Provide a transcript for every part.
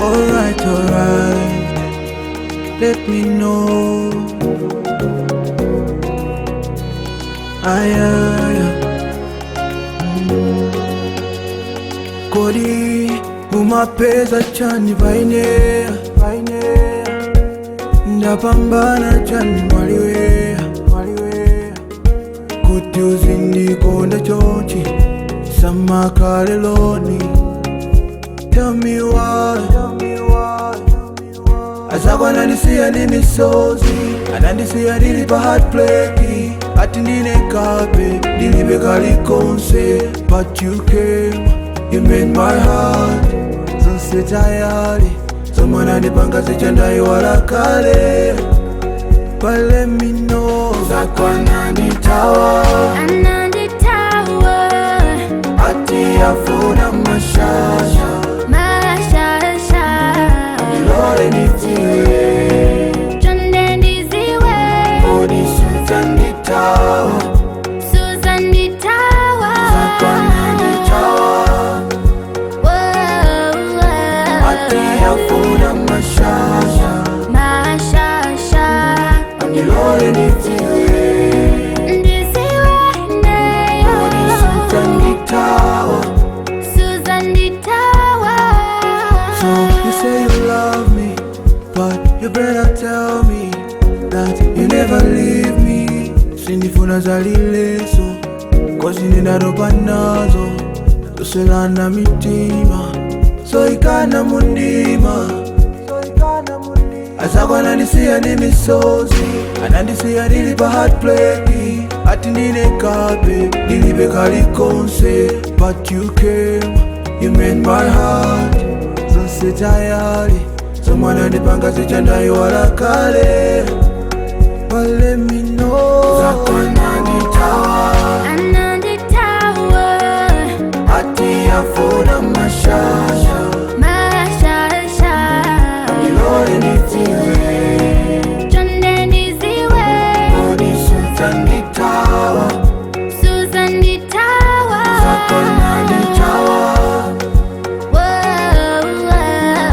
Alright, let me know. Kodi umapeza chani paine ndapambana chani mwaliwe kuti uzindikonda chonchi samakale loni. Tell me why asakwanandisiya ndi misozi anandisiya ndili pa heartbreak ati ndine kape ndilibe kalikonse. But you came, you made my heart zonse tayali zomwe andipanga zichandayiwala kale. But let me know zakwananditawa ati afuna mashasha ndilole nitiwe chonde ndiziwe kodi suzanditawa zakwananditawa ati afuna mashasha ndilole nitiwe kodi suzanditawa. So you say you love me, but you better tell me that you never leave me. Sindifuna zalileso, cause ninaropa nazo toselana mitima, so ikana mundima. Asakwanandisiya ndi misozi anandisiya ndili pa heartbreak ati ndine kape ndilibe kalikonse. But you came, you made my heart zonse tayali zomwe andipanga zichandayiwala kale. But let me know zakwananditawa ati afuna mashasha ndilole nitiwe chonde ndiziwe kodi suzanditawa zakwananditawa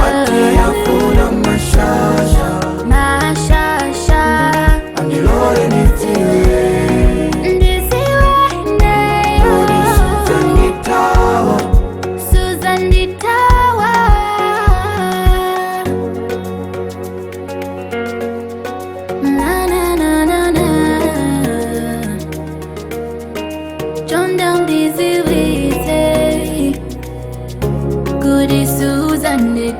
ati afuna mashasha ndilole nitiwe kodi suzanditawa. John down busy with Goody Susan the